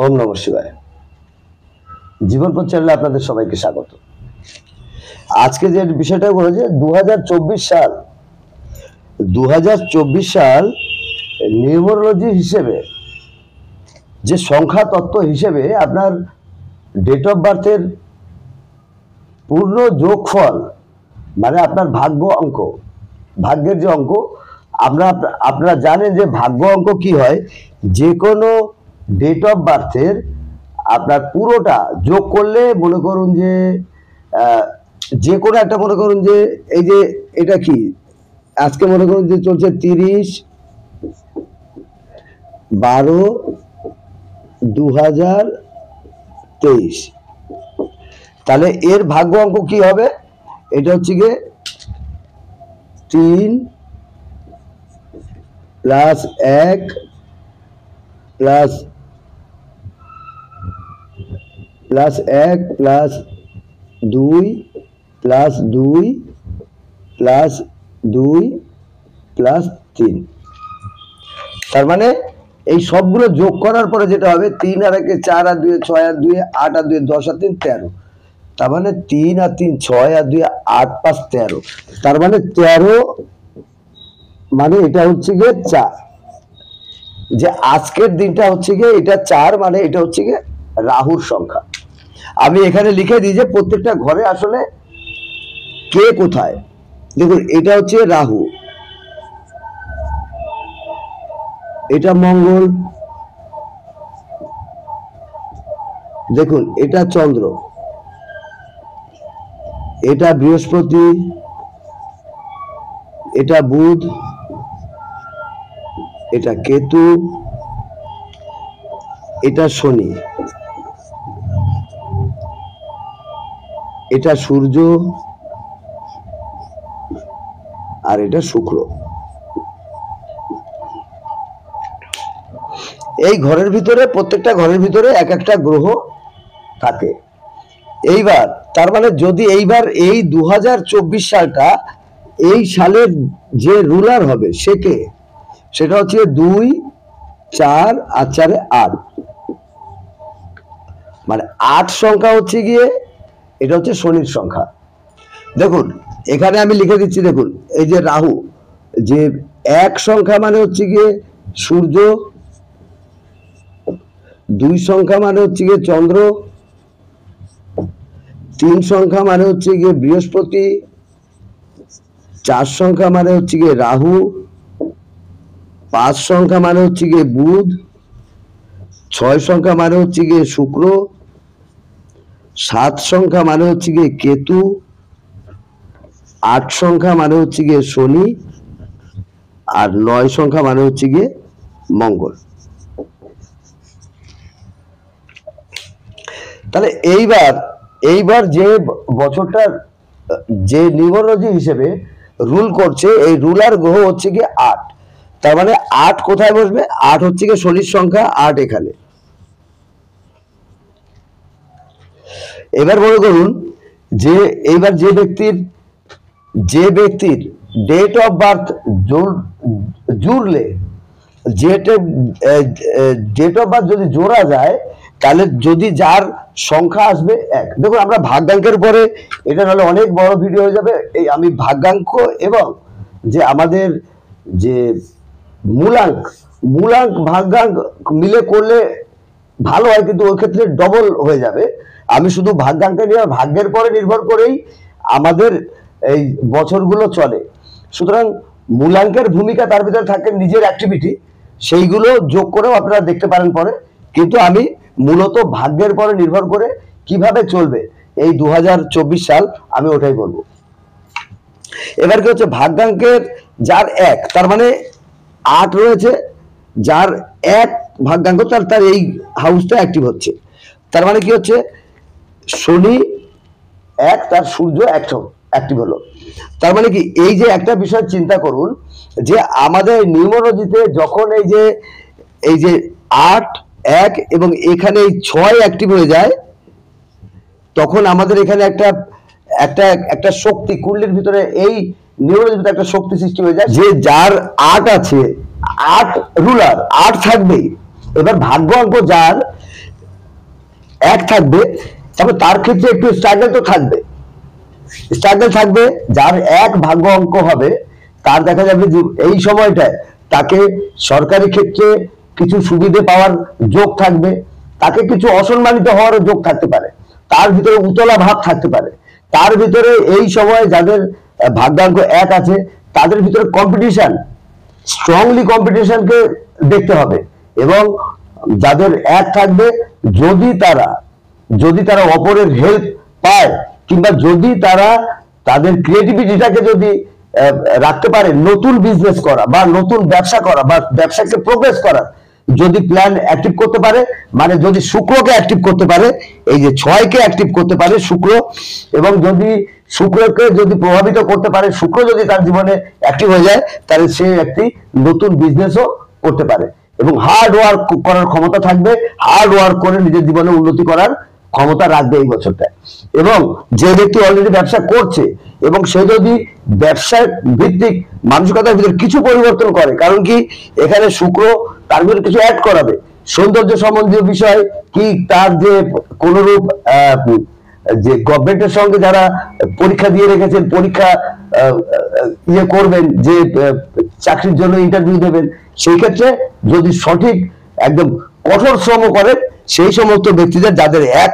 ওম নমঃ শিবায়। জীবন পথ চ্যানেলে আপনাদের সবাইকে স্বাগত। আজকে যে বিষয়টা হলো যে 2024 সাল নিউমারোলজি হিসেবে যে সংখ্যা তত্ত্ব হিসেবে আপনার ডেট অফ বার্থের পূর্ণ যোগফল, মানে আপনার ভাগ্য অঙ্ক, ভাগ্যের যে অঙ্ক, আপনারা জানেন যে ভাগ্য অঙ্ক কি হয়, যে কোনো ডেট অফ বার্থের আপনার পুরোটা যোগ করলে মনে করুন যে কোনো একটা, মনে করুন যে এই যে এটা কি আজকে মনে করুন যে চলছে 30/12/2023, তাহলে এর ভাগ্য অঙ্ক কি হবে? এটা হচ্ছে গিয়ে 3 + 1 + 2 + 2 + 2 + 3। তার মানে এই সবগুলো যোগ করার পরে যেটা হবে 3 আর 1 4 আর 2 6 আর 2 8 আর 2 10 আর 3 13। তার মানে 3 আর 3 6 আর 2 8 5 13। তার মানে 13, মানে এটা হচ্ছে গিয়ে 4। যে আজকের দিনটা হচ্ছে গিয়ে এটা 4, মানে এটা হচ্ছে গিয়ে রাহুর সংখ্যা। আমি এখানে লিখে দিই যে প্রত্যেকটা ঘরে আসলে কে কোথায়। দেখুন, এটা হচ্ছে রাহু, এটা মঙ্গল, দেখুন এটা চন্দ্র, এটা বৃহস্পতি, এটা বুধ, এটা কেতু, এটা শনি, এটা সূর্য, আর এটা শুক্র। এই ঘরের ভিতরে, প্রত্যেকটা ঘরের ভিতরে এক একটা গ্রহ থাকে। এইবার তার মানে যদি এইবার এই 2024 সালটা, এই সালের যে রুলার হবে সে কে? সেটা হচ্ছে 2 4 আর 4 8, মানে 8 সংখ্যা হচ্ছে গিয়ে এটা হচ্ছে শনির সংখ্যা। দেখুন এখানে আমি লিখে দিচ্ছি, দেখুন এই যে রাহু, যে 1 সংখ্যা মানে হচ্ছে গিয়ে সূর্য, 2 সংখ্যা মানে হচ্ছে গিয়ে চন্দ্র, 3 সংখ্যা মানে হচ্ছে গিয়ে বৃহস্পতি, 4 সংখ্যা মানে হচ্ছে গিয়ে রাহু, 5 সংখ্যা মানে হচ্ছে গিয়ে বুধ, 6 সংখ্যা মানে হচ্ছে গিয়ে শুক্র, 7 সংখ্যা মানে হচ্ছে গিয়ে কেতু, 8 সংখ্যা মানে হচ্ছে গিয়ে শনি, আর 9 সংখ্যা মানে হচ্ছে গিয়ে মঙ্গল। তাহলে এইবার যে বছরটার যে নিউমারোলজি হিসেবে রুল করছে, এই রুলার গ্রহ হচ্ছে গিয়ে 8। তার মানে 8 কোথায় বসবে? 8 হচ্ছে গিয়ে শনির সংখ্যা, 8 এখানে। এবার মনে করুন যে এইবার যে ব্যক্তির ডেট অফ বার্থ জুড়লে, ডেট অফ বার্থ যদি জোড়া যায়, তাহলে যদি যার সংখ্যা আসবে 1। দেখুন আমরা ভাগ্যাঙ্কের পরে, এটা নাহলে অনেক বড় ভিডিও হয়ে যাবে, এই আমি ভাগ্যাঙ্ক এবং যে আমাদের যে মূলাঙ্ক ভাগ্যাঙ্ক মিলে করলে ভালো হয়, কিন্তু ওই ক্ষেত্রে ডবল হয়ে যাবে। আমি শুধু ভাগ্যাঙ্কে নিয়ে, ভাগ্যের পরে নির্ভর করেই আমাদের এই বছরগুলো চলে। সুতরাং মূলাঙ্কের ভূমিকা, তার ভিতরে থাকে নিজের অ্যাক্টিভিটি, সেইগুলো যোগ করেও আপনারা দেখতে পারেন পরে। কিন্তু আমি মূলত ভাগ্যের পরে নির্ভর করে কিভাবে চলবে এই 2024 সাল, আমি ওটাই বলবো। এবার কি হচ্ছে, ভাগ্যাঙ্কের যার 1, তার মানে 8 রয়েছে, যার 1 ভাগ্যাঙ্ক, তার এই হাউসটা অ্যাক্টিভ হচ্ছে। তার মানে কি হচ্ছে, শনি 1, তার সূর্য অ্যাক্টিভ হলো। তার মানে কি, এই যে একটা বিষয় চিন্তা করুন যে আমাদের নিউমারোলজিতে যখন এই যে 8 1 এবং এখানে এই 6 অ্যাক্টিভ হয়ে যায়, তখন আমাদের এখানে একটা শক্তি কুণ্ডলীর ভিতরে, এই নিউরোলজির ভিতরে একটা শক্তি সৃষ্টি হয়ে যায়, যে যার 8 আছে, 8 রুলার, 8 থাকবেই। এবার ভাগ্য অঙ্ক যার, এক থাকবে, তবে তার ক্ষেত্রে একটু স্ট্রাগল তো থাকবে, স্ট্রাগল থাকবে। যার এক ভাগ্য অঙ্ক হবে তার দেখা যাবে যে এই সময়টায় তাকে সরকারি ক্ষেত্রে কিছু সুবিধে পাওয়ার যোগ থাকবে, তাকে কিছু অসম্মানিত হওয়ারও যোগ থাকতে পারে, তার ভিতরে উতলা ভাব থাকতে পারে, তার ভিতরে এই সময় যাদের ভাগ্যাঙ্ক এক আছে তাদের ভিতরে কম্পিটিশন, স্ট্রংলি কম্পিটিশনকে দেখতে হবে। এবং যাদের এক থাকবে, যদি তারা অপরের হেল্প পায়, কিংবা যদি তারা তাদের ক্রিয়েটিভিটিটাকে যদি রাখতে পারে, নতুন বিজনেস করা বা নতুন ব্যবসা করা বা ব্যবসাকে প্রোগ্রেস করা, যদি প্ল্যান অ্যাক্টিভ করতে পারে, মানে যদি শুক্রকে অ্যাক্টিভ করতে পারে, এই যে 6কে অ্যাক্টিভ করতে পারে শুক্র, এবং যদি শুক্রকে যদি প্রভাবিত করতে পারে, শুক্র যদি তার জীবনে অ্যাক্টিভ হয়ে যায়, তাহলে সে একটি নতুন বিজনেসও করতে পারে এবং হার্ড ওয়ার্ক করার ক্ষমতা থাকবে, হার্ড ওয়ার্ক করে নিজের জীবনে উন্নতি করার ক্ষমতা রাখবে এই বছরটা। এবং যে ব্যক্তি অলরেডি ব্যবসা করছে এবং সে যদি ব্যবসা ভিত্তিক মানসিকতার ভিতরে কিছু পরিবর্তন করে, কারণ কি এখানে শুক্র তার ভিতরে কিছু অ্যাড করাবে, সৌন্দর্য সম্বন্ধীয় বিষয় কি, তার যে কোনরূপ যে গভর্নমেন্টের সঙ্গে যারা পরীক্ষা দিয়ে রেখেছেন, পরীক্ষা ইয়ে করবেন, যে চাকরির জন্য ইন্টারভিউ দেবেন, সেই ক্ষেত্রে যদি সঠিক একদম কঠোর শ্রম করেন, সেই সমস্ত ব্যক্তিদের যাদের এক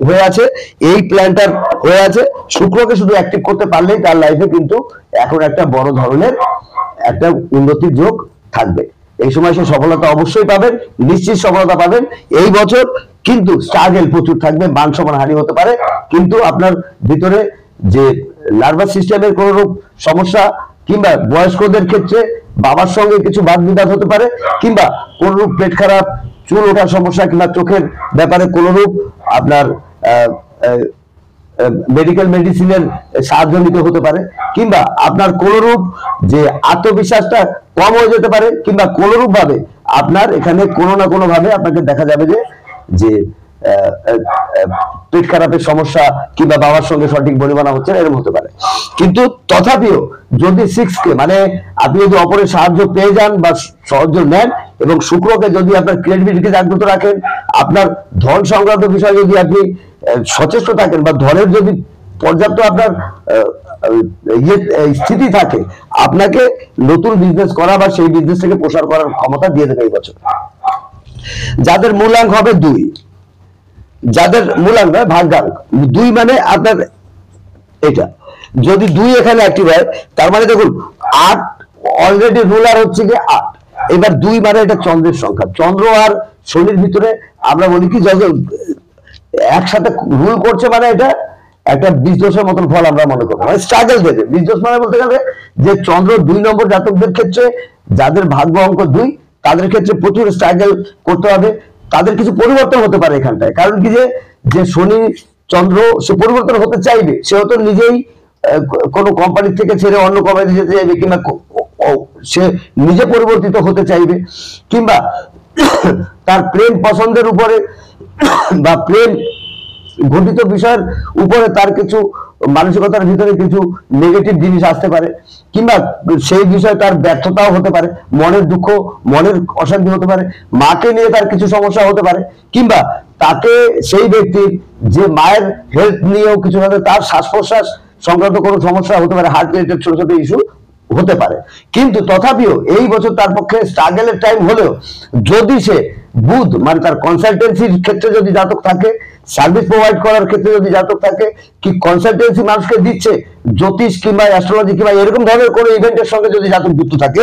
হয়ে আছে, এই প্ল্যানটার হয়ে আছে, শুক্রকে শুধু অ্যাক্টিভ করতে পারলেই তার লাইফে কিন্তু এখন একটা বড় ধরনের একটা উন্নতির যোগ থাকবে। এই সময় সে সফলতা অবশ্যই পাবেন, নিশ্চিত সফলতা পাবেন এই বছর। কিন্তু স্ট্রাগল প্রচুর থাকবে, মান সম্মান হানি হতে পারে, কিন্তু আপনার ভিতরে যে নার্ভাস সিস্টেমের কোন রূপ সমস্যা, কিংবা বয়স্কদের ক্ষেত্রে বাবার সঙ্গে কিছু বাদ বিবাদ হতে পারে, কিংবা কোন রূপ পেট খারাপ, চুল ওঠার সমস্যা, কিংবা চোখের ব্যাপারে কোন রূপ আপনার মেডিকেল মেডিসিনের সাহায্য নিতে হতে পারে, কিংবা আপনার কোনরূপ যে আত্মবিশ্বাসটা কম হয়ে যেতে পারে, কিংবা কোনরূপ ভাবে আপনার এখানে কোনো না কোনো ভাবে আপনাকে দেখা যাবে যে পেট খারাপের সমস্যা, কিংবা বাবার সঙ্গে সঠিক বনিবনা হচ্ছে না, এরকম হতে পারে। কিন্তু তথাপিও যদি 6কে মানে আপনি যদি অপরের সাহায্য পেয়ে যান বা সাহায্য নেন, এবং শুক্রকে যদি আপনার ক্রিয়েটিভিটিকে জাগ্রত রাখেন, আপনার ধন সংক্রান্ত বিষয়ে যদি আপনি সচেষ্ট থাকেন, বা ধনের যদি পর্যাপ্ত আপনার স্থিতি থাকে, আপনাকে নতুন বিজনেস করা বা সেই বিজনেসটাকে প্রসার করার ক্ষমতা দিয়ে দেবে এই বছর। যাদের মূলাঙ্ক হবে 2, যাদের মূলাঙ্ক নয় ভাগ্যাঙ্ক 2, মানে আপনার এটা যদি 2 এখানে অ্যাক্টিভ হয়, তার মানে দেখুন 8 অলরেডি রুলার হচ্ছে কি 8, এবার 2 মানে এটা চন্দ্রের সংখ্যা, চন্দ্র আর শনির ভিতরে আমরা বলি কি যখন একসাথে রুল করছে, মানে এটা একটা বীজদোষের মতন ফল আমরা মনে করবো, মানে স্ট্রাগল দেবে। বীজদোষ মানে বলতে গেলে যে চন্দ্র 2 নম্বর জাতকদের ক্ষেত্রে, যাদের ভাগ্য অঙ্ক 2, তাদের ক্ষেত্রে প্রচুর স্ট্রাগল করতে হবে, তাদের কিছু পরিবর্তন হতে পারে এখানটায়। কারণ কি যে শনি চন্দ্র সে পরিবর্তন হতে চাইবে, সে হয়তো নিজেই কোনো কোম্পানি থেকে ছেড়ে অন্য কোম্পানিতে যেতে চাইবে, কিংবা সে নিজে পরিবর্তিত হতে চাইবে, কিংবা তার প্রেম পছন্দের উপরে বা প্রেম ঘটিত বিষয়ের উপরে তার কিছু মানসিকতার ভিতরে কিছু নেগেটিভ জিনিস আসতে পারে, কিংবা সেই বিষয়ে তার ব্যর্থতাও হতে পারে, মনের দুঃখ, মনের অশান্তি হতে পারে, মাকে নিয়ে তার কিছু সমস্যা হতে পারে, কিংবা তাকে সেই ব্যক্তির যে মায়ের হেলথ নিয়েও কিছু হবে, তার শ্বাস প্রশ্বাস সংক্রান্ত কোনো সমস্যা হতে পারে, হার্ট রিলেটেড ছোট ছোট ইস্যু হতে পারে। কিন্তু তথাপিও এই বছর তার পক্ষে স্ট্রাগলের টাইম হলেও, যদি সে বুধ মানে তার কনসালটেন্সির ক্ষেত্রে যদি জাতক থাকে, সার্ভিস প্রোভাইড করার ক্ষেত্রে যদি জাতক থাকে, কি কনসালটেন্সি মানুষকে দিচ্ছে, জ্যোতিষ কিংবা অ্যাস্ট্রোলজি কিংবা এরকম ধরনের কোনো ইভেন্টের সঙ্গে যদি জাতক যুক্ত থাকে,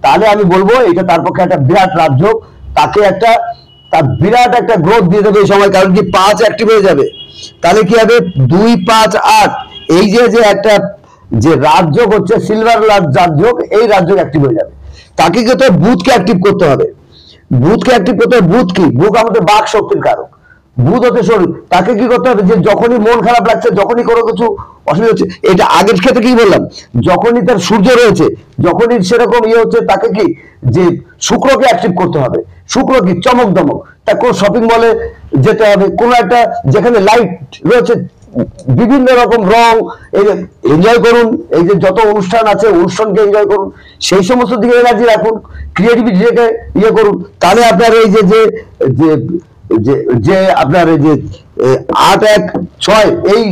তাহলে আমি বলবো এটা তার পক্ষে একটা বিরাট রাজযোগ, তাকে তার বিরাট একটা গ্রোথ দিয়ে দেবে এই সময়। কারণ কি 5 অ্যাক্টিভ হয়ে যাবে, তাহলে কি হবে 2, 5, 8, এই যে একটা যে রাজযোগ হচ্ছে সিলভার রাজযোগ, এই রাজযোগ অ্যাক্টিভ হয়ে যাবে। তাকে কিন্তু বুধকে অ্যাক্টিভ করতে হবে, বুধকে অ্যাক্টিভ করতে হবে। বুধ কি? বুধ আমাদের বাক শক্তির কারক, বুধ হতে শরীর। তাকে কি করতে হবে, যে যখনই মন খারাপ লাগছে, যখনই কোনো কিছু অসুবিধা হচ্ছে, এটা আগের ক্ষেত্রে কি বললাম, যখনই তার সূর্য রয়েছে, যখনই সেরকম হচ্ছে, তাকে কি যে শুক্রকে অ্যাক্টিভ করতে হবে। শুক্র কি? চমক দমক। তা কোন শপিং মলে যেতে হবে, কোন একটা যেখানে লাইট রয়েছে, বিভিন্ন রকম রং, এই এনজয় করুন। এই যে যত অনুষ্ঠান আছে, অনুষ্ঠানকে এনজয় করুন, সেই সমস্ত দিকে এনার্জি রাখুন, ক্রিয়েটিভিটিকে করুন। তাহলে আপনার এই যে যে যে আপনার এই যে 8-1-6 এই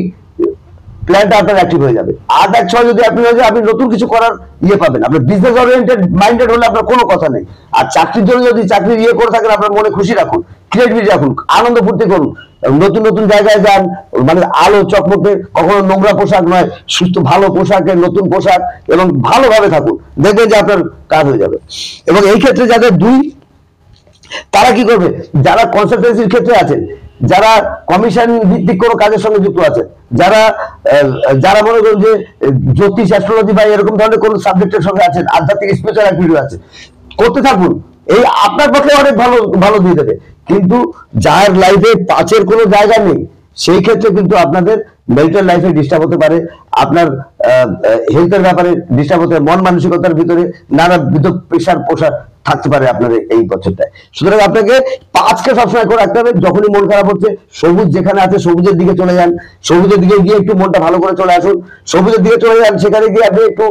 প্ল্যানটা আপনার অ্যাক্টিভ হয়ে যাবে। 8-1-6 যদি আপনি হয়ে যায়, আপনি নতুন কিছু করার পাবেন। আপনার বিজনেস ওরিয়েন্টেড মাইন্ডেড হলে আপনার কোনো কথা নেই। আর চাকরির জন্য যদি চাকরির করে থাকেন, আপনার মনে খুশি রাখুন, ক্রিয়েটিভিটি রাখুন, আনন্দ ফুর্তি করুন, নতুন নতুন জায়গায় যান, মানে আলো চকমকে, কখনো নোংরা পোশাক নয়, সুস্থ ভালো পোশাকে, নতুন পোশাক, এবং ভালোভাবে থাকুন, দেখবেন যে আপনার কাজ হয়ে যাবে। এবং এই ক্ষেত্রে যাদের 2, তারা কি করবে? যারা কনসালটেন্সির ক্ষেত্রে আছেন, যারা কমিশন ভিত্তিক কোনো কাজের সঙ্গে যুক্ত আছেন, যারা যারা মনে করেন যে জ্যোতিষ, অ্যাস্ট্রোলজি বা এরকম ধরনের কোন সাবজেক্টের সঙ্গে আছেন, আধ্যাত্মিক স্পিরিচুয়াল অ্যাক্টিভিটি আছে, করতে থাকুন। এই আপনার পক্ষে অনেক ভালো ভালো দিয়ে দেবে। কিন্তু যার লাইফে 5-এর কোনো জায়গা নেই, সেই ক্ষেত্রে কিন্তু আপনাদের মেন্টাল লাইফে ডিস্টার্ব হতে পারে, আপনার হেলথের ব্যাপারে ডিস্টার্ব হতে পারে, মন মানসিকতার ভিতরে নানাবিধ প্রেশার পোশাক থাকতে পারে আপনার এই বছরটায়। সুতরাং আপনাকে 5কে সবসময় করে রাখতে হবে। যখনই মন খারাপ হচ্ছে, সবুজ যেখানে আছে সবুজের দিকে চলে যান, সবুজের দিকে গিয়ে একটু মনটা ভালো করে চলে আসুন, সবুজের দিকে চলে যান, সেখানে গিয়ে আপনি একটু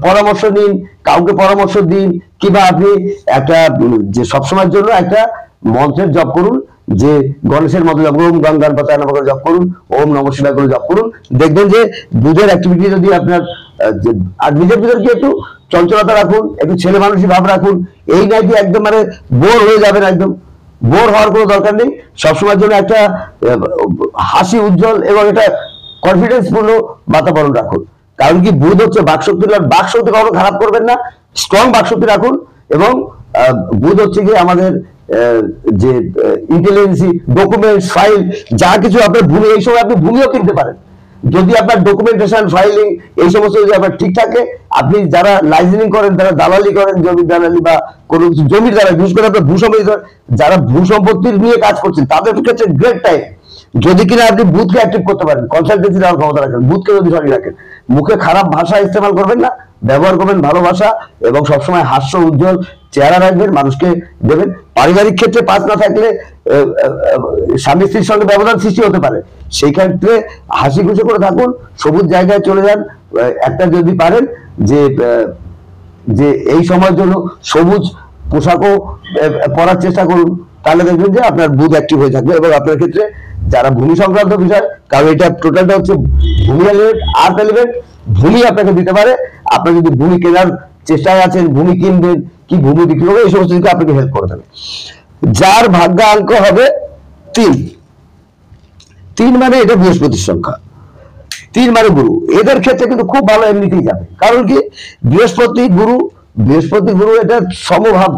পরামর্শ নিন, কাউকে পরামর্শ দিন, কিংবা আপনি একটা যে সবসময়ের জন্য একটা মন্ত্রের জপ করুন, যে গণেশের মতো জপ করুন, গঙ্গান পাতায় নমঃ জপ করুন, ওম নমঃ শিবায় করে জপ করুন। দেখবেন যে বুধের অ্যাক্টিভিটি যদি আপনার আর নিজের ভিতর কি একটু চঞ্চলতা রাখুন, একটু ছেলে মানুষই ভাব রাখুন। এই নয় যে একদম মানে বোর হয়ে যাবেন, একদম বোর হওয়ার কোনো দরকার নেই। সবসময়ের জন্য একটা হাসি উজ্জ্বল এবং একটা কনফিডেন্স পূর্ণ বাতাবরণ রাখুন। কারণ কি, বুধ হচ্ছে বাকশক্তি, বাকশক্তি কখনো খারাপ করবেন না, স্ট্রং বাকশক্তি রাখুন। এবং বুধ হচ্ছে কি আমাদের যে ইন্টেলিজেন্সি, ডকুমেন্টস, ফাইল, যা কিছু আপনার ভূমি, এই সময় আপনি ভূমিও কিনতে পারেন যদি আপনার ডকুমেন্টেশন, ফাইলিং এই সমস্ত যদি আপনার ঠিক থাকে। আপনি যারা লাইসেন্সিং করেন, যারা দালালি করেন, জমির দালালি বা কোনো কিছু জমির দালালি, বিশেষ করে আপনার ভূসম্পত্তি, যারা ভূসম্পত্তির নিয়ে কাজ করছেন, তাদের ক্ষেত্রে গ্রেট টাইম। যদি কিনা আপনি বুথকে অ্যাক্টিভ করতে পারেন, কনসালটেন্সি দেওয়ার ক্ষমতা রাখেন, বুথকে যদি সঠিক রাখেন, মুখে খারাপ ভাষা ইস্তেমাল করবেন না, ব্যবহার করবেন ভালো ভাষা, এবং সবসময় হাস্য উজ্জ্বল চেহারা রাখবেন, মানুষকে দেবেন। পারিবারিক ক্ষেত্রে 5 না থাকলে স্বামী স্ত্রীর সঙ্গে ব্যবধান সৃষ্টি হতে পারে, সেই ক্ষেত্রে হাসি খুশি করে থাকুন, সবুজ জায়গায় চলে যান। একটা যদি পারেন যে যে এই সময়ের জন্য সবুজ পোশাকও পরার চেষ্টা করুন, তাহলে দেখবেন যে আপনার বুধ অ্যাক্টিভ হয়ে থাকবে। এবং আপনার ক্ষেত্রে যারা ভূমি সংক্রান্ত বিষয়, কারণ এটা টোটালটা হচ্ছে ভূমি এলিমেন্ট, আর্থ এলিমেন্ট, ভূমি আপনাকে দিতে পারে। আপনার যদি ভূমি কেনার চেষ্টায় আছেন, ভূমি কিনবেন কি ভূমি বিক্রি করবে, এই সমস্ত দিকে আপনাকে হেল্প করে দেবে। যার ভাগ্যাঙ্ক হবে 3, 3 মানে এটা বৃহস্পতির সংখ্যা, 3 মানে গুরু, এদের ক্ষেত্রে কিন্তু খুব ভালো এমনিতেই যাবে। কারণ কি, বৃহস্পতি গুরু এটা সমভাব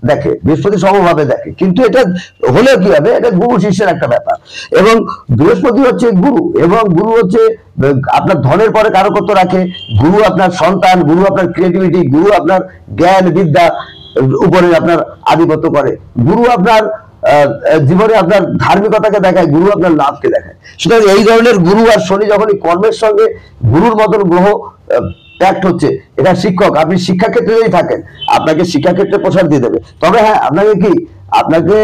দেখে, বৃহস্পতি সমভাবে দেখে, কিন্তু এটা হলে কি হবে, এটা গুরু শিষ্যের একটা ব্যাপার। এবং বৃহস্পতি হচ্ছে গুরু, এবং গুরু হচ্ছে আপনার ধনের পরে কারকত্ব রাখে। গুরু আপনার সন্তান, গুরু আপনার ক্রিয়েটিভিটি, গুরু আপনার জ্ঞান বিদ্যা উপরে আপনার আধিপত্য করে, গুরু আপনার জীবনে আপনার ধার্মিকতাকে দেখায়, গুরু আপনার লাভকে দেখায়। সুতরাং এই ধরনের গুরু আর শনি যখনই কর্মের সঙ্গে গুরুর মতন গ্রহ প্যাক্ট হচ্ছে, এটা শিক্ষক, আপনি শিক্ষাক্ষেত্রে যদি থাকেন, আপনাকে শিক্ষাক্ষেত্রে প্রসার দিয়ে দেবে। তবে হ্যাঁ, আপনাকে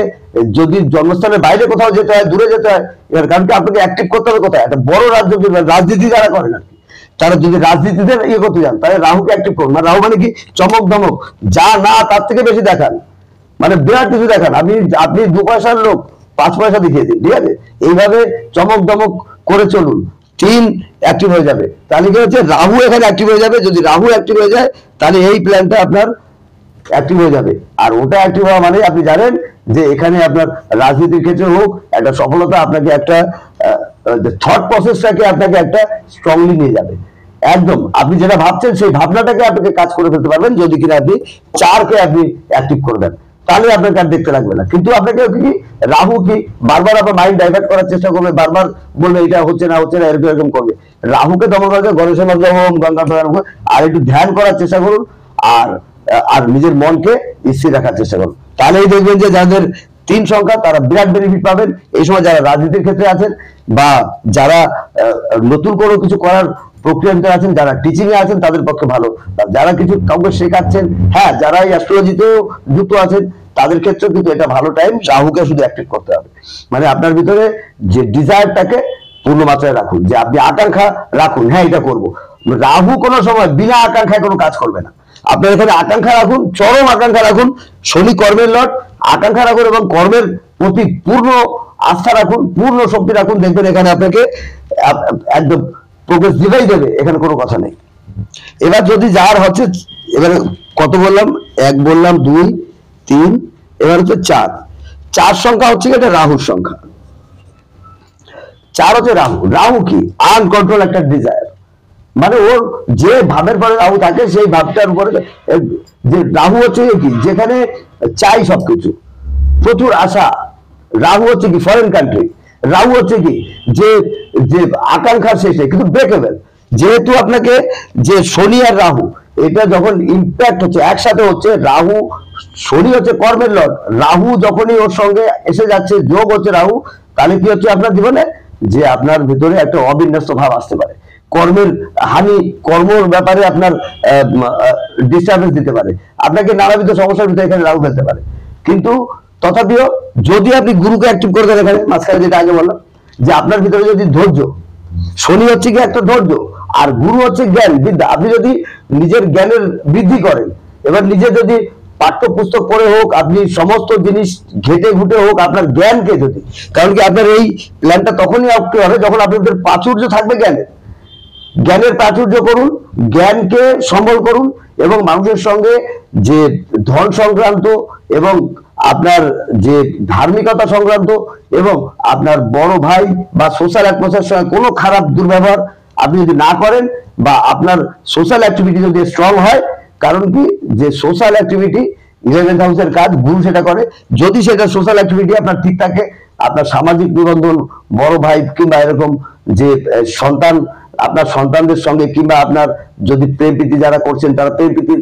যদি জন্মস্থানের বাইরে কোথাও যেতে হয়, দূরে যেতে হয়, কারণ কি আপনাকে অ্যাক্টিভ করতে হবে কোথায়, একটা বড় রাজ্য, রাজনীতি যারা করেন আর কি, তারা যদি রাজনীতিতে করতে যান, তাহলে রাহুকে অ্যাক্টিভ করুন। রাহু মানে কি, চমক দমক, যা না তার থেকে বেশি দেখান, মানে বিরাট কিছু দেখান। আপনি 2 পয়সার লোক 5 পয়সা দেখিয়ে দিন, ঠিক আছে? এইভাবে চমক দমক করে চলুন, 3 অ্যাক্টিভ হয়ে যাবে। তাহলে কি হচ্ছে, রাহু এখানে অ্যাক্টিভ হয়ে যাবে। যদি রাহু অ্যাক্টিভ হয়ে যায়, তাহলে এই প্ল্যানটা আপনার অ্যাক্টিভ হয়ে যাবে। আর ওটা অ্যাক্টিভ হওয়া মানে আপনি জানেন যে এখানে আপনার রাজনীতির ক্ষেত্রে হোক, একটা সফলতা আপনাকে একটা থট প্রসেসটাকে আপনাকে একটা স্ট্রংলি নিয়ে যাবে। একদম আপনি যেটা ভাবছেন সেই ভাবনাটাকে আপনাকে কাজ করে ফেলতে পারবেন, যদি কিনা আপনি 4কে আপনি অ্যাক্টিভ করবেন, তাহলে আপনাকে আর দেখতে লাগবে না। কিন্তু আপনাকে কি, রাহু কি বারবার আপনার মাইন্ড ডাইভার্ট করার চেষ্টা করবে, বারবার বলবে এটা হচ্ছে না এরকম করবে। রাহুকে দমন করার জন্য গণেশের মধ্যে গঙ্গা, আর একটু ধ্যান করার চেষ্টা করুন, আর নিজের মনকে স্থির রাখার চেষ্টা করুন। তাহলেই দেখবেন যে যাদের 3 সংখ্যা, তারা বিরাট বেনিফিট পাবেন। এই সময় যারা রাজনীতির ক্ষেত্রে আছেন, বা যারা নতুন কোনো কিছু করার প্রক্রিয়াতে আছেন, যারা টিচিং এ আছেন, তাদের পক্ষে ভালো। যারা কিছু কাউকে শেখাচ্ছেন, হ্যাঁ, যারা এই অ্যাস্ট্রোলজিতেও যুক্ত আছেন, তাদের ক্ষেত্রে কিন্তু এটা ভালো টাইম। রাহুকে শুধু অ্যাক্টিভ করতে হবে, মানে আপনার ভিতরে যে ডিজায়ারটাকে পূর্ণ মাত্রায় রাখুন, যে আপনি আকাঙ্ক্ষা রাখুন, হ্যাঁ এটা করব। রাহু কোনো সময় বিনা আকাঙ্ক্ষায় কোনো কাজ করবে না। আপনার এখানে আকাঙ্ক্ষা রাখুন, চরম আকাঙ্ক্ষা রাখুন। শনি কর্মের লট, আকাঙ্ক্ষা রাখুন এবং কর্মের প্রতি পূর্ণ আস্থা রাখুন, পূর্ণ শক্তি রাখুন, দেখবেন এখানে আপনাকে একদম প্রোগ্রেস দিবেই দেবে, এখানে কোনো কথা নেই। এবার যদি যার হচ্ছে, এবারে কত বললাম, 1 বললাম, 2 3, এবার হচ্ছে 4। 4 সংখ্যা হচ্ছে এটা রাহুর সংখ্যা। 4 হচ্ছে রাহু। রাহু কি? আনকন্ট্রোল একটা ডিজায়ার, মানে ওর যে ভাবের পরে রাহু থাকে সেই ভাবটার উপরে যে রাহু হচ্ছে কি, যেখানে চাই সবকিছু, প্রচুর আশা। রাহু হচ্ছে কি ফরেন কান্ট্রি। রাহু হচ্ছে কি যে যে আকাঙ্ক্ষার শেষে কিন্তু ব্রেকেবল। যেহেতু আপনাকে যে শনি আর রাহু এটা যখন ইম্প্যাক্ট হচ্ছে একসাথে হচ্ছে, রাহু শনি হচ্ছে কর্মের লর্ড, রাহু যখনই ওর সঙ্গে এসে যাচ্ছে, যোগ হচ্ছে রাহু, তাহলে কি হচ্ছে আপনার জীবনে যে আপনার ভিতরে একটা অবিন্যস্ত ভাব আসতে পারে, কর্মের হানি, কর্মর ব্যাপারে আপনার ডিস্টারবেন্স দিতে পারে, আপনাকে নানাবিধ সমস্যার ভিতরে এখানে রাহু ফেলতে পারে। কিন্তু তথাপিও যদি আপনি গুরুকে অ্যাক্টিভ করে দেন, এখানে মাঝখানে যেটা আগে বললাম যে আপনার ভিতরে যদি ধৈর্য, শনি হচ্ছে কি একটা ধৈর্য, আর গুরু হচ্ছে জ্ঞান বিদ্যা, আপনি যদি নিজের জ্ঞানের বৃদ্ধি করেন, এবার নিজে যদি পাঠ্য পুস্তক পড়ে হোক, আপনি সমস্ত জিনিস ঘেটে ঘুটে হোক, আপনার জ্ঞানকে যদি, কারণ কি আপনার এই প্ল্যানটা তখনই আউট হবে যখন আপনাদের প্রাচুর্য থাকবে জ্ঞানের। জ্ঞানের প্রাচুর্য করুন, জ্ঞানকে সম্বল করুন, এবং মানুষের সঙ্গে যে ধন সংক্রান্ত এবং আপনার যে ধার্মিকতা সংক্রান্ত এবং আপনার বড় ভাই বা সোশ্যাল অ্যাটমসফিয়ার সঙ্গে কোনো খারাপ দুর্ব্যবহার আপনি যদি না করেন, বা আপনার সোশ্যাল অ্যাক্টিভিটি যদি স্ট্রং হয়, কারণ কি যে সোশ্যাল অ্যাক্টিভিটি 11th হাউসের কাজ, গুরু সেটা করে। যদি সেটা সোশ্যাল অ্যাক্টিভিটি আপনার ঠিক থাকে, আপনার সামাজিক নিবন্ধন, বড় ভাই কিংবা এরকম যে সন্তান, আপনার সন্তানদের সঙ্গে, কিংবা আপনার যদি প্রেম প্রীতি যারা করছেন তারা প্রেম প্রীতির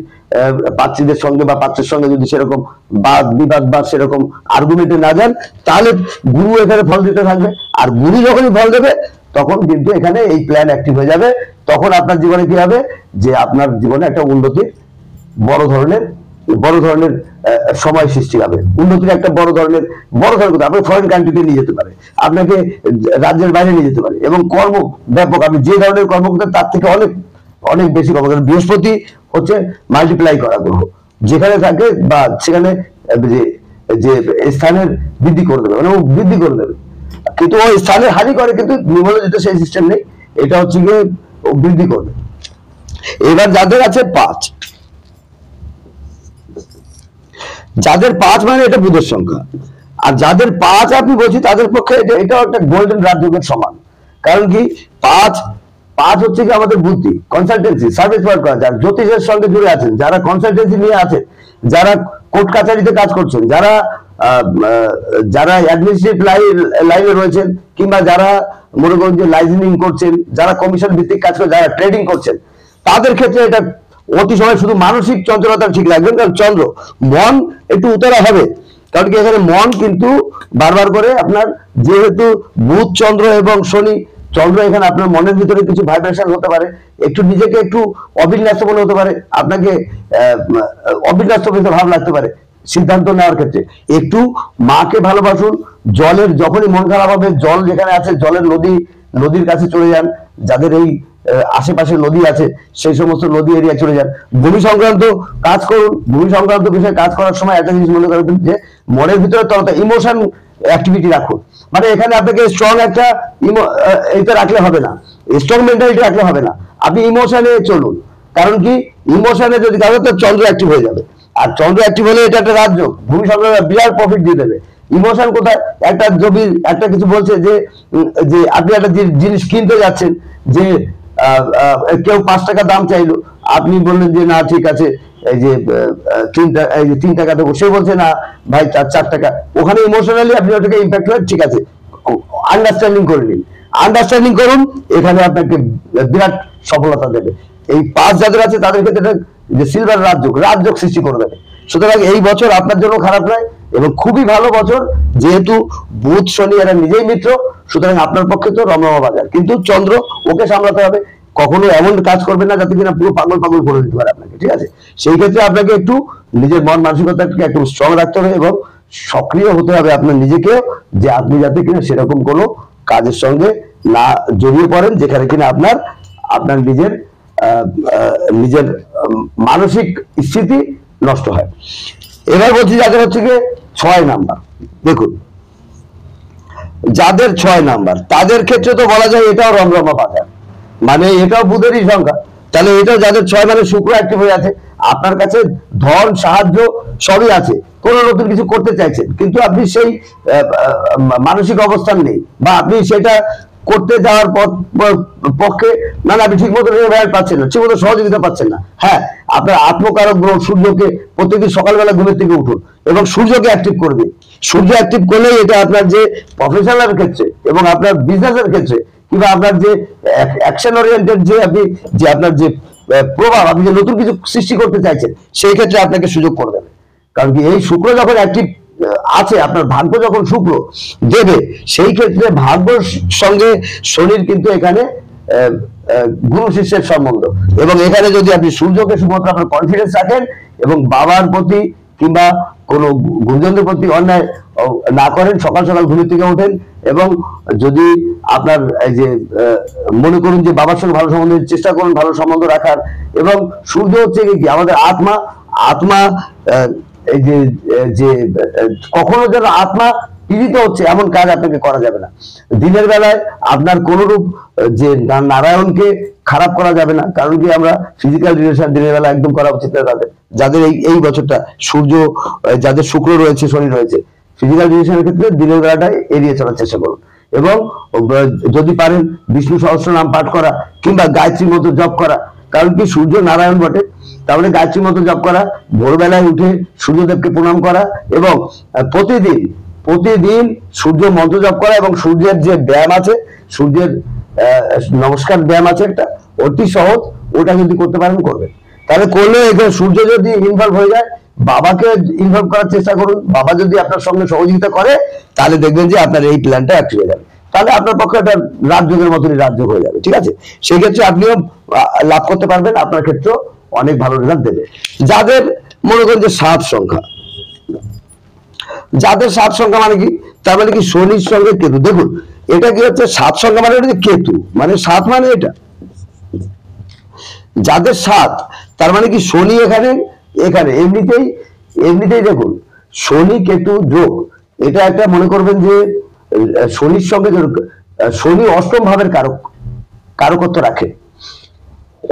পাত্রীদের সঙ্গে বা পাত্রের সঙ্গে যদি সেরকম বাদ বিবাদ বা সেরকম আর্গুমেন্টে না যান, তাহলে গুরু এখানে ফল দিতে থাকবে। আর গুরু যখনই ফল দেবে তখন কিন্তু এখানে এই প্ল্যান অ্যাক্টিভ হয়ে যাবে। তখন আপনার জীবনে কি হবে যে আপনার জীবনে একটা উন্নতির বড় ধরনের সময় সৃষ্টি হবে, উন্নতির একটা বড় ধরনের আপনাকে ফরেন কান্ট্রিতে নিয়ে যেতে পারে, আপনাকে রাজ্যের বাইরে নিয়ে যেতে পারে, এবং কর্ম ব্যাপক, আপনি যে ধরনের কর্ম করতেন তার থেকে অনেক অনেক বেশি কর্ম করেন। বৃহস্পতি হচ্ছে মাল্টিপ্লাই করা গ্রহ, যেখানে থাকে বা সেখানে যে যে স্থানের বৃদ্ধি করে দেবে, মানে ও বৃদ্ধি করে দেবে, কিন্তু ও স্থানের হানি করে, কিন্তু নিউমোলজিতে সেই সিস্টেম নেই, এটা হচ্ছে গিয়ে বৃদ্ধি করবে। এবার যাদের আছে 5, যাদের 5 মানে এটা বুধের সংখ্যা, আর যাদের 5 আপনি বলছি তাদের পক্ষে এটাও একটা গোল্ডেন রাজযোগের সমান। কারণ কি 5 হচ্ছে কি আমাদের বুদ্ধি, কনসালটেন্সি সার্ভিস ওয়ার্ক করা, যারা জ্যোতিষের সঙ্গে জুড়ে আছেন, যারা কনসালটেন্সি নিয়ে আছেন, যারা কোর্ট কাছারিতে কাজ করছেন, যারা যারা অ্যাডমিনিস্ট্রেটিভ লাইনে রয়েছেন, কিংবা যারা মনে করুন যে লাইসেন্সিং করছেন, যারা কমিশন ভিত্তিক কাজ করে, যারা ট্রেডিং করছেন, তাদের ক্ষেত্রে এটা অতি সময় শুধু মানসিক চঞ্চলতা ঠিক রাখবেন, কারণ চন্দ্র মন একটু উতলা হবে, কারণ কি এখানে মন কিন্তু বারবার করে আপনার, যেহেতু বুধ চন্দ্র এবং শনি, চন্দ্র এখানে আপনার মনের ভিতরে কিছু ভাইব্রেশন হতে পারে, একটু নিজেকে একটু অবিন্যস্ত মনে হতে পারে, আপনাকে অবিন্যস্ত ভাব লাগতে পারে সিদ্ধান্ত নেওয়ার ক্ষেত্রে। একটু মাকে ভালোবাসুন, জলের যখনই মন খারাপ হবে, জল যেখানে আছে জলের নদীর কাছে চলে যান, যাদের এই আশেপাশে নদী আছে সেই সমস্ত নদী এরিয়া চলে যান, ভূমি সংক্রান্ত কাজ করুন। ভূমি সংক্রান্ত বিষয়ে কাজ করার সময় একটা জিনিস মনে করবেন যে মনের ভিতরে তরতা ইমোশন অ্যাক্টিভিটি রাখুন, মানে এখানে আপনাকে স্ট্রং একটা এটা রাখলে হবে না, স্ট্রং মেন্টালিটি রাখলে হবে না, আপনি ইমোশনে চলুন। কারণ কি ইমোশনে যদি কারো, তো চন্দ্র অ্যাক্টিভ হয়ে যাবে, আর চন্দ্র অ্যাক্টিভ হলে এটা একটা রাজ্য, ভূমি সংক্রান্ত বিরাট প্রফিট দিয়ে দেবে। ইমোশন কোথায়, একটা জমি একটা কিছু বলছে যে যে আপনি একটা জিনিস কিনতে যাচ্ছেন, যে কেউ 5 টাকা দাম চাইলো, আপনি বললেন যে না ঠিক আছে, এই যে 3 টাকা দেবো, সে বলছে না ভাই 4 টাকা, ওখানে ইমোশনালি আপনি ওটাকে ইম্প্যাক্ট হয়, ঠিক আছে আন্ডারস্ট্যান্ডিং করে নিন, আন্ডারস্ট্যান্ডিং করুন, এখানে আপনাকে বিরাট সফলতা দেবে। এই 5 যাদের আছে তাদের ক্ষেত্রে যে সিলভার রাজযোগ সৃষ্টি করে দেবে। সুতরাং এই বছর আপনার জন্য খারাপ নয়, এবং খুবই ভালো বছর, যেহেতু বুধ শনি এরা নিজেই মিত্র, সুতরাং আপনার পক্ষে তো রমরমা বাজার, কিন্তু চন্দ্র ওকে সামলাতে হবে, কখনো এমন কাজ করবে না যাতে কিনা পুরো পাগল করে দিতে পারে আপনাকে, ঠিক আছে। সেই ক্ষেত্রে আপনাকে একটু নিজের মন মানসিকতাকে একটু স্ট্রং রাখতে হবে, এবং সক্রিয় হতে হবে আপনার নিজেকেও, যে আপনি যাতে কিনা সেরকম কোনো কাজের সঙ্গে না জড়িয়ে পড়েন যেখানে কিনা আপনার নিজের মানসিক স্থিতি নষ্ট হয়। এবার বলছি যাদের হচ্ছে গিয়ে 6 নাম্বার, দেখুন যাদের 6 নাম্বার তাদের ক্ষেত্রে তো বলা যায় এটাও রমরমা বাজার, মানে এটাও বুধেরই সংখ্যা, তাহলে এটাও যাদের 6 মানে শুক্র অ্যাক্টিভ হয়ে আছে, আপনার কাছে ধন সাহায্য সবই আছে, কোন নতুন কিছু করতে চাইছেন কিন্তু আপনি সেই মানসিক অবস্থান নেই, বা আপনি সেটা করতে যাওয়ার পক্ষে না আপনি ঠিক মতো পাচ্ছেন না, ঠিক মতো সহযোগিতা পাচ্ছেন না। হ্যাঁ, আপনার আত্মকারক গ্রহ সূর্যকে প্রত্যেকদিন সকালবেলা ঘুমের থেকে উঠুন এবং সূর্যকে অ্যাক্টিভ করবে। সূর্য অ্যাক্টিভ করলেই এটা আপনার যে প্রফেশনাল ক্ষেত্রে এবং আপনার বিজনেসের ক্ষেত্রে কিংবা আপনার যে অ্যাকশন ওরিয়েন্টেড যে আপনি যে আপনার যে প্রভাব, আপনি যে নতুন কিছু সৃষ্টি করতে চাইছেন সেই ক্ষেত্রে আপনাকে সুযোগ করে দেবে। কারণ কি এই শুক্র যখন অ্যাক্টিভ আছে, আপনার ভাগ্য যখন শুক্র দেবে, সেই ক্ষেত্রে ভাগ্যর সঙ্গে শনির কিন্তু এখানে গুরু শিষ্যের সম্বন্ধ, এবং এখানে যদি আপনি সূর্যকে শুধুমাত্র আপনার কনফিডেন্স রাখেন এবং বাবার প্রতি কিংবা কোনো গুরুজনদের প্রতি অন্যায় না করেন, সকাল সকাল ঘুমের থেকে ওঠেন, এবং যদি আপনার এই যে মনে করুন যে বাবার সঙ্গে ভালো সম্বন্ধের চেষ্টা করুন, ভালো সম্বন্ধ রাখার, এবং সূর্য হচ্ছে কি আমাদের আত্মা, আত্মা এই যে যে কখনো যেন আত্মা পীড়িত হচ্ছে এমন কাজ আপনাকে করা যাবে না। দিনের বেলায় আপনার কোনরূপ যে নারায়ণকে খারাপ করা যাবে না, কারণ কি আমরা ফিজিক্যাল রিলেশন দিনের বেলা একদম করা উচিত না তাদের, যাদের এই বছরটা সূর্য, যাদের শুক্র রয়েছে, শনি রয়েছে, ফিজিক্যাল রিলেশনের ক্ষেত্রে দিনের বেলাটাই এড়িয়ে চলার চেষ্টা করুন, এবং যদি পারেন বিষ্ণু সহস্রনাম পাঠ করা কিংবা গায়ত্রী মন্ত্র জপ করা, কারণ কি সূর্য নারায়ণ বটে, তাহলে গায়ত্রী মন্ত্র জপ করা, ভোরবেলায় উঠে সূর্যদেবকে প্রণাম করা, এবং প্রতিদিন সূর্য মন্ত্র জপ করা, এবং সূর্যের যে ব্যায়াম আছে, সূর্যের নমস্কার ব্যায়াম আছে একটা, অতি সহজ, ওটা যদি করতে পারেন করবেন। তাহলে করলে এখানে সূর্য যদি ইনভলভ হয়ে যায়, বাবাকে ইনভলভ করার চেষ্টা করুন, বাবা যদি আপনার সঙ্গে সহযোগিতা করে তাহলে দেখবেন যে আপনার এই প্ল্যানটা অ্যাক্টিভ হয়ে যাবে, তাহলে আপনার পক্ষে একটা রাজযোগের মতনই রাজযোগ হয়ে যাবে। ঠিক আছে, সেই ক্ষেত্রে আপনিও লাভ করতে পারবেন, আপনার ক্ষেত্রেও অনেক ভালো রেজাল্ট দেবে। যাদের মনে করেন যে 7 সংখ্যা, যাদের 7 সংখ্যা মানে কি, তার মানে কি শনির সঙ্গে কেতু, দেখুন এটা কি হচ্ছে 7 সংখ্যা মানে এটা কেতু, মানে 7 মানে এটা, যাদের 7 তার মানে কি শনি এখানে এখানে এমনিতেই দেখুন শনি কেতু যোগ, এটা একটা মনে করবেন যে শনির সঙ্গে শনি অষ্টম ভাবের কারকত্ব রাখে,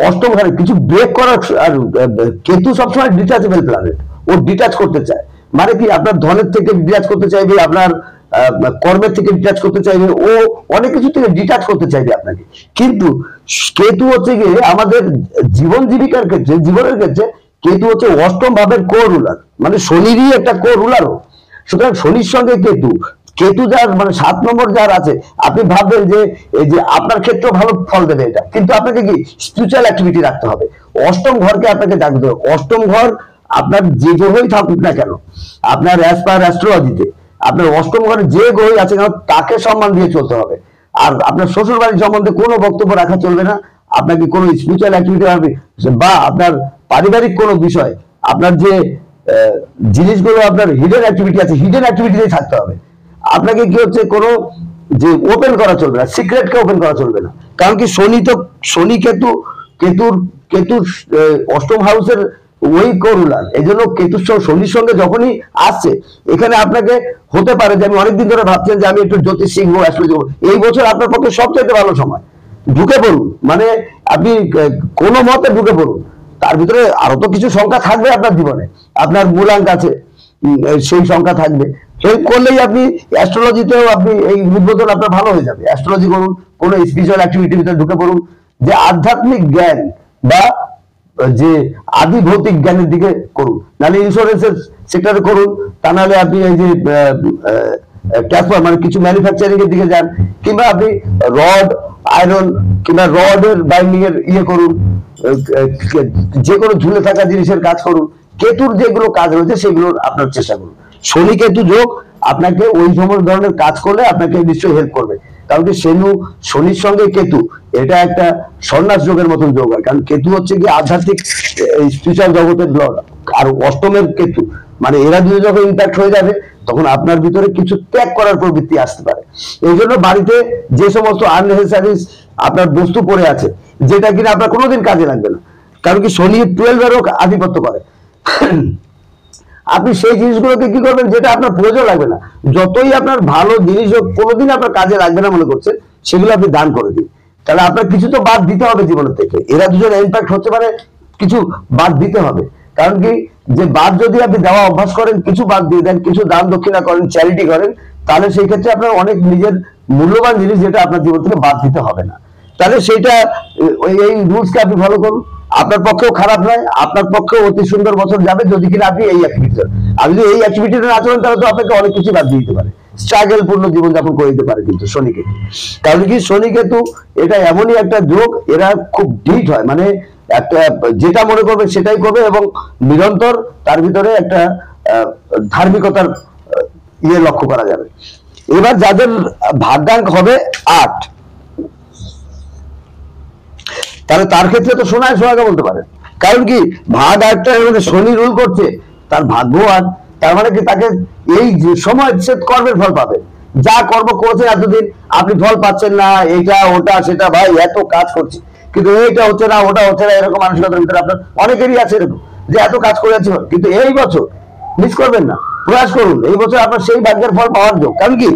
অষ্টম ঘরে কিছু ব্রেক করার, আর কেতু সবসময় ডিটাচেবল প্ল্যানেট, ও ডিটাচ করতে চায়, মানে কি আপনার ধনের থেকে ডিটাচ করতে চাইবে, আপনার কর্মের থেকে ডিটাচ করতে চাইবে, ও অনেক কিছু থেকে ডিটাচ করতে চাইবে আপনাকে। কিন্তু কেতু হচ্ছে গিয়ে আমাদের জীবন জীবিকার ক্ষেত্রে, জীবনের ক্ষেত্রে কেতু হচ্ছে অষ্টম ভাবের কো রুলার, মানে শনিরই একটা কো রুলারও। সুতরাং শনির সঙ্গে কেতু যার মানে 7 নম্বর যার আছে, আপনি ভাববেন যে এই যে আপনার ক্ষেত্রে ভালো ফল দেবে এটা, কিন্তু আপনাকে কি স্পিরিচুয়াল অ্যাক্টিভিটি রাখতে হবে, অষ্টম ঘরকে আপনাকে জাগতে হবে। অষ্টম ঘর আপনার যে গ্রহই থাকুক না কেন, আপনার অ্যাজ পার অ্যাস্ট্রোলজিতে আপনার অষ্টম ঘরে যে গ্রহই আছে কেন তাকে সম্মান দিয়ে চলতে হবে, আর আপনার শ্বশুর বাড়ির সম্বন্ধে কোনো বক্তব্য রাখা চলবে না, আপনাকে কোনো স্পিরিচুয়াল অ্যাক্টিভিটি হবে বা আপনার পারিবারিক কোনো বিষয়, আপনার যে জিনিসগুলো আপনার হিডেন অ্যাক্টিভিটি আছে, হিডেন অ্যাক্টিভিটিতে থাকতে হবে। আপনাকে কি হচ্ছে কোনো যে ওপেন করা চলবে না, সিক্রেটকে ওপেন করা চলবে না, কারণ কি শনি কেতুর অষ্টম হাউসের ওই করুলার, এই জন্য কেতুর শনির সঙ্গে যখনই আসছে এখানে আপনাকে হতে পারে যে আমি অনেকদিন ধরে ভাবছেন যে আমি একটু জ্যোতিষ শিখবো, অ্যাস্ট্রোলজি শিখবো, এই বছর আপনার পক্ষে সবচেয়ে ভালো সময়, ঢুকে পড়ুন, মানে আপনি কোনো মতে ঢুকে পড়ুন। তার ভিতরে আরো তো কিছু সংখ্যা থাকবে আপনার জীবনে, আপনার মূলাঙ্ক আছে, সেই সংখ্যা থাকবে, হেল্প করলেই আপনি অ্যাস্ট্রোলজিতেও আপনি এই উদ্বোধন আপনার ভালো হয়ে যাবে। অ্যাস্ট্রোলজি করুন, কোনো স্পিরিচুয়াল অ্যাক্টিভিটির ভিতরে ঢুকে পড়ুন, যে আধ্যাত্মিক জ্ঞান বা যে আদি ভৌতিক জ্ঞানের দিকে করুন, নাহলে ইন্স্যুরেন্সের সেক্টরে করুন, তা নাহলে আপনি এই যে ট্রান্সফার মানে কিছু ম্যানুফ্যাকচারিং এর দিকে যান, কিংবা আপনি রড আয়রন কিংবা রডের বাইন্ডিং এর ইয়ে করুন, যে কোনো ঝুলে থাকা জিনিসের কাজ করুন, কেতুর যেগুলো কাজ রয়েছে সেগুলোর আপনার চেষ্টা করুন। শনি কেতু যোগ আপনাকে ওই সমস্ত ধরনের কাজ করলে আপনাকে নিশ্চয়ই হেল্প করবে, কারণ কি শনির সঙ্গে কেতু এটা একটা সন্ন্যাস যোগের মতন যোগ হয়, কারণ কেতু হচ্ছে কি আধ্যাত্মিক স্পিরিচুয়াল জগতের লর্ড, আর অষ্টমের কেতু মানে এরা দুটো যখন ইম্প্যাক্ট হয়ে যাবে তখন আপনার ভিতরে কিছু ত্যাগ করার প্রবৃত্তি আসতে পারে। এই জন্য বাড়িতে যে সমস্ত আননেসেসারি আপনার বস্তু পড়ে আছে যেটা কিনা আপনার কোনোদিন কাজে লাগবে না, কারণ কি শনি 12 এরও আধিপত্য করে, আপনি সেই জিনিসগুলোকে কি করবেন যেটা আপনার প্রয়োজন লাগবে না, যতই আপনার ভালো জিনিস হোক কোনোদিন আপনার কাজে লাগবে না মনে করছেন, সেগুলো আপনি দান করে দিন। তাহলে আপনার কিছু তো বাদ দিতে হবে জীবনের থেকে। এরা দুজন ইম্প্যাক্ট হচ্ছে মানে কিছু বাদ দিতে হবে। কারণ কি, যে বাদ যদি আপনি দেওয়া অভ্যাস করেন, কিছু বাদ দিয়ে দেন, কিছু দান দক্ষিণা করেন, চ্যারিটি করেন, তাহলে সেই ক্ষেত্রে আপনার অনেক নিজের মূল্যবান জিনিস যেটা আপনার জীবন থেকে বাদ দিতে হবে না। তাহলে সেইটা এই রুলসকে আপনি ফলো করুন। আপনার পক্ষেও খারাপ নয়, আপনার পক্ষেও অতি সুন্দর বছর যাবে যদি কিনা আপনি এই অ্যাক্টিভিটি, আপনি যদি এই অ্যাক্টিভিটিটা না চলেন তাহলে তো আপনাকে অনেক কিছু বাদ দিয়ে দিতে পারে, স্ট্রাগল পূর্ণ জীবনযাপন করে দিতে পারে। কিন্তু শনি কেতু, কারণ কি শনি কেতু এটা এমনই একটা যোগ, এরা খুব ডিট হয়, মানে একটা যেটা মনে করবে সেটাই করবে, এবং নিরন্তর তার ভিতরে একটা ধার্মিকতার ইয়ে লক্ষ্য করা যাবে। এবার যাদের ভাগ্যাঙ্ক হবে 8, তাহলে তার ক্ষেত্রে তো সোনায় সোহাগা বলতে পারে। কারণ কি, ভাগ 8টা শনি রুল করছে, তার ভাগ্য 8, তার মানে কি তাকে এই সময় সে কর্মের ফল পাবে। যা কর্ম করছে এতদিন আপনি ফল পাচ্ছেন না, এটা ওটা সেটা, ভাই এত কাজ করছি কিন্তু এইটা হচ্ছে না ওটা হচ্ছে না, এরকম মানসিকতার ভিতরে আপনার অনেকেরই আছে এরকম, যে এত কাজ করে যাচ্ছি কিন্তু এই বছর মিস করবেন না, প্রয়াস করুন এই বছর আপনার সেই ভাগ্যের ফল পাওয়ার যোগ। কারণ কি,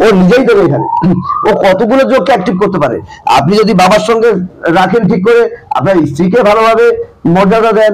ও নিজেই দেবে এখানে, ও কতগুলো যোগকে অ্যাক্টিভ করতে পারে। আপনি যদি বাবার সঙ্গে রাখেন ঠিক করে, আপনার স্ত্রীকে ভালোভাবে মর্যাদা দেন,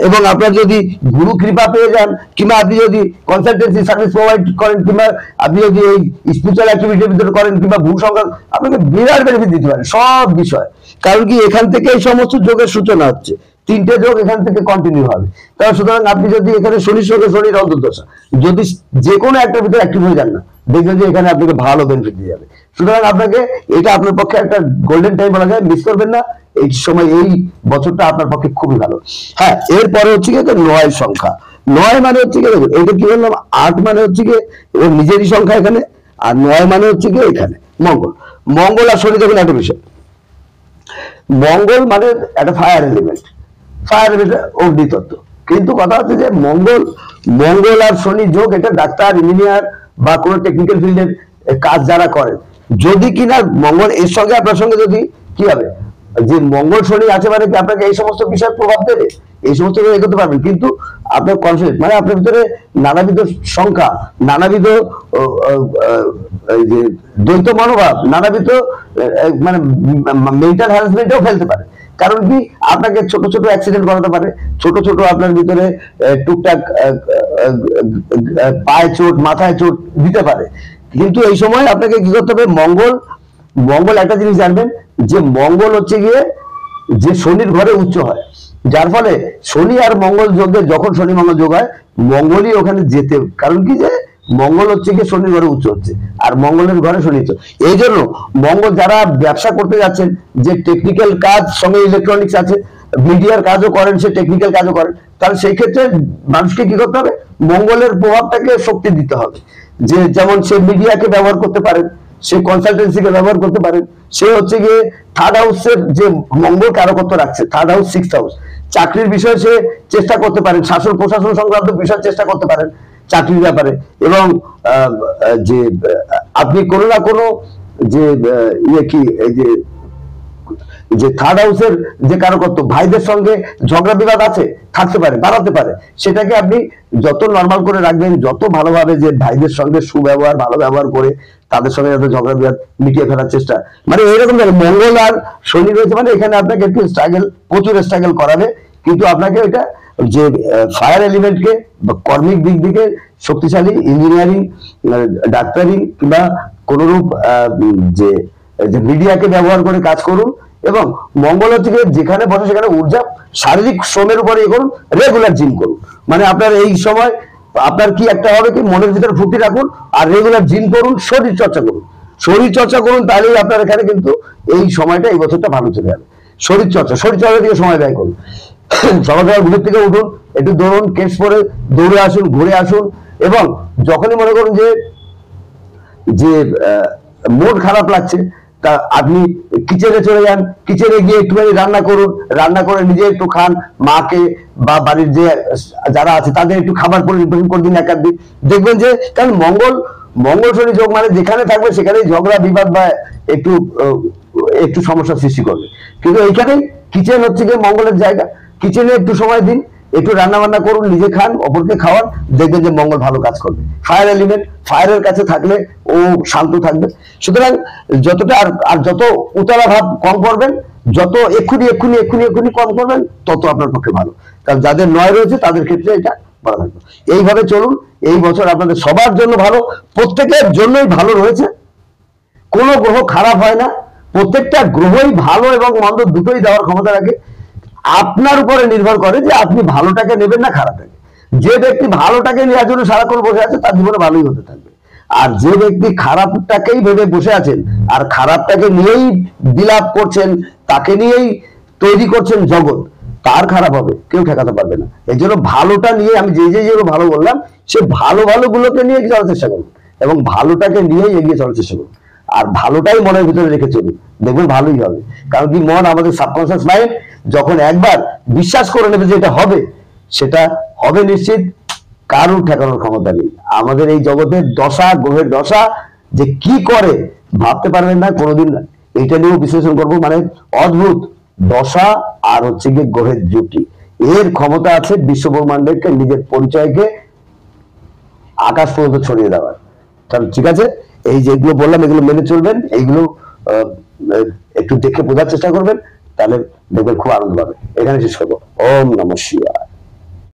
এবং আপনার যদি গুরু কৃপা পেয়ে যান, কিংবা আপনি যদি কনসালটেন্সি সার্ভিস প্রোভাইড করেন, কিংবা আপনি যদি এই স্পিরিচুয়াল অ্যাক্টিভিটির ভিতরে করেন, কিংবা ভূ সংক্রান্ত, আপনাকে বিরাট বেনিফিট দিতে পারে সব বিষয়। কারণ কি, এখান থেকে এই সমস্ত যোগের সূচনা হচ্ছে, 3টে যোগ এখান থেকে কন্টিনিউ হবে। তাহলে সুতরাং আপনি যদি এখানে শনির সঙ্গে শনির অন্তর্দশা যদি যে কোনো একটা ভিতরে অ্যাক্টিভ হয়ে যান না, দেখবেন যে এখানে আপনাকে ভালো বেনিফিট দিয়ে যাবে। সুতরাং আপনাকে এটা আপনার পক্ষে একটা গোল্ডেন টাইম বলা যায়, মিস করবেন না এই সময়, এই বছরটা আপনার পক্ষে খুবই ভালো। হ্যাঁ, এরপরে হচ্ছে কি 9 সংখ্যা। 9 মানে হচ্ছে কি, দেখুন এটা কি বললাম, 8 মানে হচ্ছে কি ওর নিজেরই সংখ্যা এখানে, আর 9 মানে হচ্ছে কি এখানে মঙ্গল। মঙ্গল আর শনি দেখুন একটা বিষয়, মঙ্গল মানে একটা ফায়ার এলিমেন্ট, ফায়ার এলিমেন্ট অগ্নিতত্ত্ব। কিন্তু কথা হচ্ছে যে মঙ্গল আর শনি যোগ, এটা ডাক্তার, ইঞ্জিনিয়ার বা কোনো টেকনিক্যাল ফিল্ডের কাজ যারা করেন, যদি কিনা মঙ্গল এর সঙ্গে আপনার সঙ্গে যদি কি হবে, যে মঙ্গল শনি আছে মানে কি আপনাকে এই সমস্ত বিষয়ের প্রভাব দেবে, এই সমস্ত এগোতে পারবেন। কিন্তু আপনার কনফিডেন্স মানে আপনার ভিতরে নানাবিধ সংখ্যা, নানাবিধ যে দ্বৈত মনোভাব, নানাবিধ মানে মেন্টাল হ্যারাসমেন্টও ফেলতে পারে। কারণ কি, আপনাকে ছোট ছোট অ্যাক্সিডেন্ট করাতে পারে, ছোট ছোট আপনার ভিতরে টুকটাক পায়ে চোট, মাথায় চোট দিতে পারে। কিন্তু এই সময় আপনাকে কি করতে হবে, মঙ্গল একটা জিনিস জানবেন, যে মঙ্গল হচ্ছে গিয়ে যে শনির ঘরে উচ্চ হয়, যার ফলে শনি আর মঙ্গল যোগে, যখন শনি মঙ্গল যোগ হয়, মঙ্গলই ওখানে যেতে, কারণ কি যে মঙ্গল হচ্ছে কি শনির ঘরে উচ্চ হচ্ছে, আর মঙ্গলের ঘরে শনি উচ্চ। এই জন্য মঙ্গল যারা ব্যবসা করতে যাচ্ছেন, যে টেকনিক্যাল কাজ সঙ্গে ইলেকট্রনিক্স আছে, মিডিয়ার কাজও করেন, সে টেকনিক্যাল কাজও করেন, তাহলে সেই ক্ষেত্রে মানুষকে কি করতে হবে, মঙ্গলের প্রভাবটাকে শক্তি দিতে হবে। যে যেমন সে মিডিয়াকে ব্যবহার করতে পারেন, সে কনসালটেন্সিকে ব্যবহার করতে পারেন, সে হচ্ছে গিয়ে 3rd হাউসের যে মঙ্গল কারকত্ব রাখছে, 3rd হাউস 6th হাউস, চাকরির বিষয়ে সে চেষ্টা করতে পারেন, শাসন প্রশাসন সংক্রান্ত বিষয় চেষ্টা করতে পারেন চাকরির ব্যাপারে। এবং যে আপনি কোনো না কোনো যে ইয়ে কি, এই যে 3rd হাউসের যে কারকত্ব, ভাইদের সঙ্গে ঝগড়া বিবাদ আছে, থাকতে পারে, বাড়াতে পারে, সেটাকে আপনি যত নর্মাল করে রাখবেন, যত ভালোভাবে যে ভাইদের সঙ্গে সুব্যবহার, ভালো ব্যবহার করে তাদের সঙ্গে যত ঝগড়া বিবাদ মিটিয়ে ফেলার চেষ্টা, মানে এইরকম মঙ্গল আর শনি রয়েছে, মানে এখানে আপনাকে একটু স্ট্রাগল, প্রচুর স্ট্রাগল করাবে। কিন্তু আপনাকে এটা যে ফায়ার এলিমেন্টকে কর্মিক দিক থেকে শক্তিশালী, ইঞ্জিনিয়ারিং, ডাক্তারি কিংবা কোনরূপ যে মিডিয়াকে ব্যবহার করে কাজ করুন। এবং মঙ্গল হচ্ছে যেখানে বসে সেখানে ঊর্জা, শারীরিক শ্রমের উপরে করুন, রেগুলার জিম করুন। মানে আপনার এই সময় আপনার কি একটা হবে কি, মনের ভিতরে ফুর্তি রাখুন আর রেগুলার জিম করুন, শরীর চর্চা করুন, তাহলেই আপনার এখানে কিন্তু এই সময়টা, এই বছরটা ভালো চলে যাবে। শরীর চর্চা দিকে সময় ব্যয় করুন। সকাল সকাল ঘুমের থেকে উঠুন, একটু দৌড়ুন, কেস পরে দৌড়ে আসুন, ঘুরে আসুন। এবং যখনই মনে করুন যে মন খারাপ লাগছে, তা আপনি কিচেনে চলে যান, কিচেনে গিয়ে একটুখানি রান্না করুন, রান্না করে নিজে একটু খান, মাকে বা বাড়ির যে যারা আছে তাদের একটু খাবার পরিবেশন করে দিন, 1-8 দিন। দেখবেন যে, কারণ মঙ্গল শনি যোগ মানে যেখানে থাকবে সেখানেই ঝগড়া বিবাদ বা একটু সমস্যার সৃষ্টি করবে। কিন্তু এইখানেই কিচেন হচ্ছে গিয়ে মঙ্গলের জায়গা, কিচেনে একটু সময় দিন, একটু রান্না বান্না করুন, নিজে খান, অপরকে খাওয়ান, দেখবেন যে মঙ্গল ভালো কাজ করবে। ফায়ার এলিমেন্ট, ফায়ারের কাছে থাকলে ও শান্ত থাকবে। সুতরাং যতটা আর যত উতলা ভাব কম করবেন, যত এক্ষুনি এক্ষুনি এক্ষুনি এক্ষুনি কম করবেন, তত আপনার পক্ষে ভালো। কারণ যাদের 9 রয়েছে তাদের ক্ষেত্রে এটা ভালো থাকবে। এইভাবে চলুন, এই বছর আপনাদের সবার জন্য ভালো, প্রত্যেকের জন্যই ভালো রয়েছে, কোনো গ্রহ খারাপ হয় না, প্রত্যেকটা গ্রহই ভালো এবং মন্দ দুটোই দেওয়ার ক্ষমতা রাখে। আপনার উপরে নির্ভর করে যে আপনি ভালোটাকে নেবেন না খারাপটাকে। যে ব্যক্তি ভালোটাকে নেওয়ার জন্য সারাক্ষণ বসে আছে তার জীবনে ভালোই হতে থাকবে, আর যে ব্যক্তি খারাপটাকেই ভেবে বসে আছেন আর খারাপটাকে নিয়েই বিলাপ করছেন, তাকে নিয়েই তৈরি করছেন জগৎ, তার খারাপ হবে, কেউ ঠেকাতে পারবে না। এই জন্য ভালোটা নিয়ে আমি যে যেগুলো ভালো বললাম, সে ভালো ভালো গুলোকে নিয়ে চলার চেষ্টা করুন এবং ভালোটাকে নিয়েই এগিয়ে চলার চেষ্টা করুন, আর ভালোটাই মনের ভিতরে রেখে চলুন, দেখবেন ভালোই হবে। কারণ কি, মন আমাদের সাবকনসিয়াস মাইন্ড যখন একবার বিশ্বাস করে নেবে যে এটা হবে, সেটা হবে নিশ্চিত, কারোর ঠেকানোর ক্ষমতা নেই। আমাদের এই জগতের দশা, গ্রহের দশা যে কি করে ভাবতে পারবেন না কোনোদিন। এটা নিয়েও বিশ্লেষণ করবো, মানে অদ্ভুত দশা আর হচ্ছে গিয়ে গ্রহের জুটি, এর ক্ষমতা আছে বিশ্ব ব্রহ্মাণ্ডকে নিজের পরিচয়কে আকাশ পর্যন্ত ছড়িয়ে দেওয়ার। তাহলে ঠিক আছে, এই যেগুলো বললাম এগুলো মেনে চলবেন, এইগুলো একটু দেখে বোঝার চেষ্টা করবেন, তাহলে দেখবেন খুব আনন্দ পাবে। এখানে শেষ করবো। ওম নমঃ শিবায়।